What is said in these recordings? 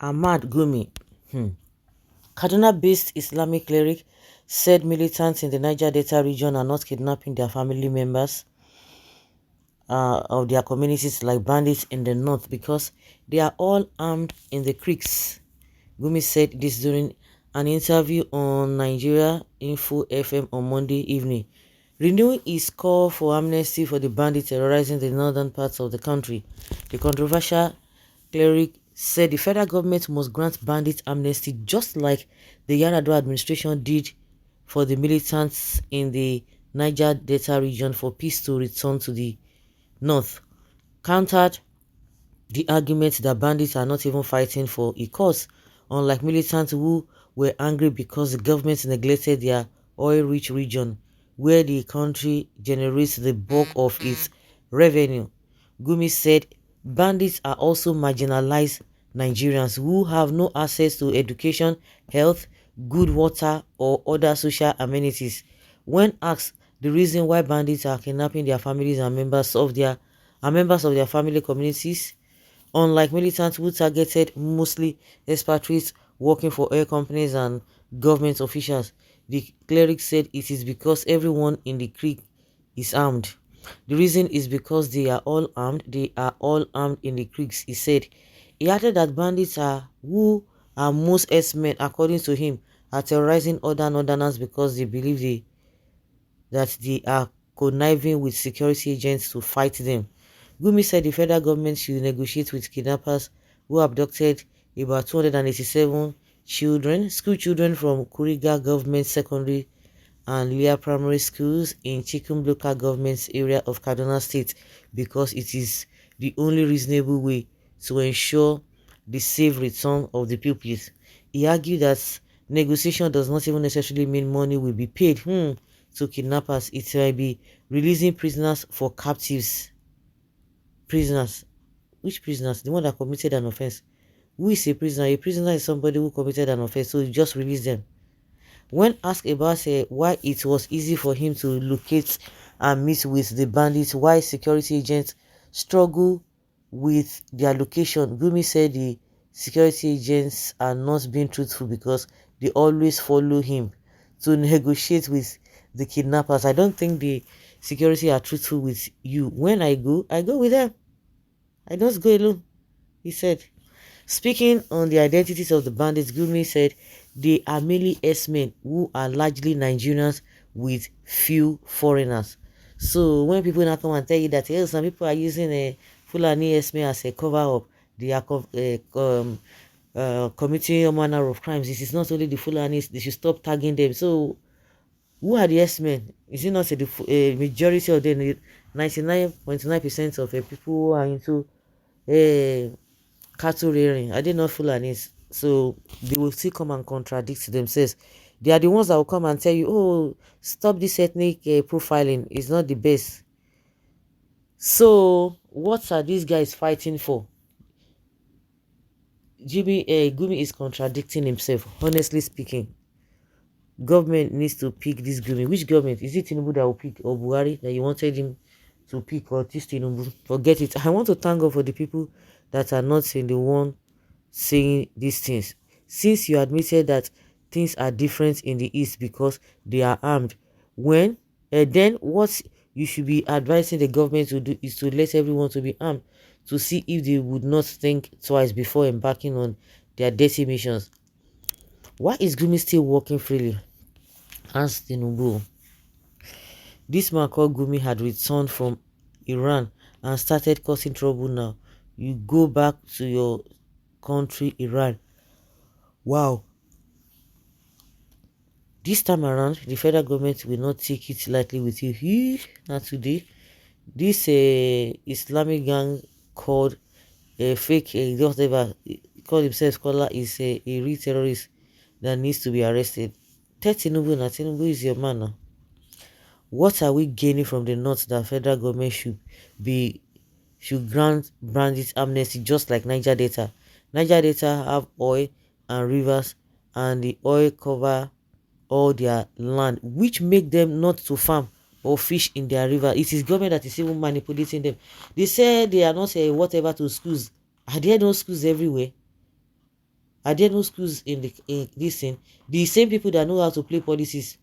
Ahmad Gumi, Kaduna-based Islamic cleric, said militants in the Niger Delta region are not kidnapping their family members of their communities like bandits in the north because they are all armed in the creeks. Gumi said this during an interview on Nigeria Info FM on Monday evening, renewing his call for amnesty for the bandits terrorizing the northern parts of the country. The controversial cleric said the federal government must grant bandits amnesty just like the Yar'Adua administration did for the militants in the Niger Delta region for peace to return to the north. Countered the argument that bandits are not even fighting for a cause, unlike militants who were angry because the government neglected their oil-rich region where the country generates the bulk of its revenue. Gumi said bandits are also marginalized Nigerians who have no access to education, health, good water, or other social amenities. When asked the reason why bandits are kidnapping their families and members of their family communities, unlike militants who targeted mostly expatriates working for oil companies and government officials, the cleric said it is because everyone in the creek is armed. The reason is because they are all armed. They are all armed in the creeks, he said. He added that bandits are who are most herdsmen, according to him, are terrorizing other northerners because they believe that they are conniving with security agents to fight them. Gumi said the federal government should negotiate with kidnappers who abducted about 287 children, school children from Kuriga Government Secondary and Leah Primary Schools in Chikum Local Government area of Kaduna State because it is the only reasonable way to ensure the safe return of the pupils. He argued that negotiation does not even necessarily mean money will be paid to kidnappers. It might be releasing prisoners for captives. Prisoners? Which prisoners? The one that committed an offense. Who is a prisoner? A prisoner is somebody who committed an offense, so you just release them. When asked about why it was easy for him to locate and meet with the bandits, why security agents struggle with their location, Gumi said the security agents are not being truthful because they always follow him to negotiate with the kidnappers. I don't think the security are truthful with you. When I go with them. I don't go alone, he said. Speaking on the identities of the bandits, Gumi said they are mainly S-men who are largely Nigerians with few foreigners. So when people now come and tell you that some people are using a Fulani S-men as a cover-up, they are committing all manner of crimes. This is not only the Fulanis, they should stop tagging them. So who are the S-men? Is it not a majority of them, 99.9% of people who are into cattle rearing? Are they not Fulanis? So they will still come and contradict themselves. They are the ones that will come and tell you, oh, stop this ethnic profiling. It's not the best. So what are these guys fighting for? Gumi is contradicting himself, honestly speaking. Government needs to pick this Gumi. Which government? Is it Tinubu that will pick, or Buhari that you wanted him to pick, or this Tinubu? Forget it. I want to thank God for the people that are not saying the one saying these things. Since you admitted that things are different in the East because they are armed, then what you should be advising the government to do is to let everyone to be armed, to see if they would not think twice before embarking on their dirty missions. Why is Gumi still working freely? Asked Tinubu. This man called Gumi had returned from Iran and started causing trouble now. You go back to your country, Iran. Wow. This time around, the federal government will not take it lightly with you. Not today. This Islamic gang called fake, whatever, called himself scholar, is a real terrorist that needs to be arrested. Tell Tinubu now, Tinubu is your man now. What are we gaining from the north that federal government should grant bandits amnesty just like Niger Delta? Niger Delta have oil and rivers, and the oil cover all their land, which make them not to farm or fish in their river. It is government that is even manipulating them. They say they are not whatever to schools. Are there no schools everywhere? Are there no schools in this thing? The same people that know how to play policies.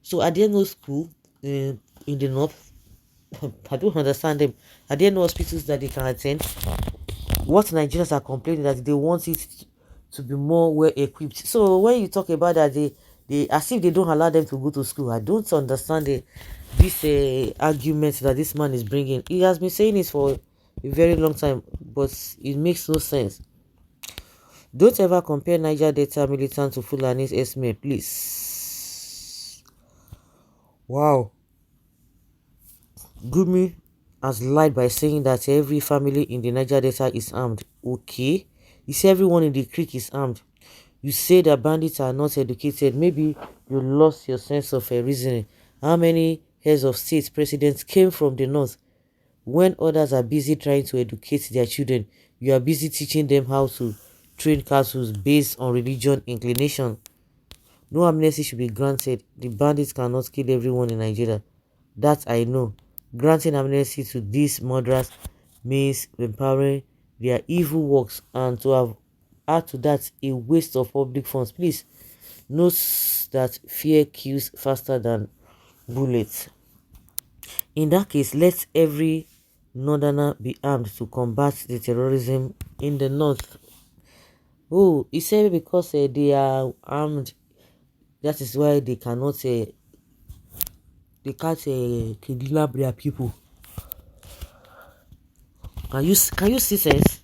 So are there no school in the north? I don't understand them. Are there no hospitals that they can attend? What Nigerians are complaining that they want it to be more well equipped. So when you talk about that, they as if they don't allow them to go to school. I don't understand this argument that this man is bringing. He has been saying it for a very long time, but it makes no sense. Don't ever compare Niger Delta militants to Fulani's Esme, please. Wow. Gumi has lied by saying that every family in the Niger Delta is armed. Okay. You say everyone in the creek is armed. You say that bandits are not educated. Maybe you lost your sense of reasoning. How many heads of state presidents came from the north? When others are busy trying to educate their children, you are busy teaching them how to train cattle based on religion inclination. No amnesty should be granted. The bandits cannot kill everyone in Nigeria. That I know. Granting amnesty to these murderers means empowering their evil works, and to have add to that a waste of public funds. Please note that fear kills faster than bullets. In that case, let every northerner be armed to combat the terrorism in the north. Oh, he said because they are armed, that is why they can't kidnap their people. Can you see sense?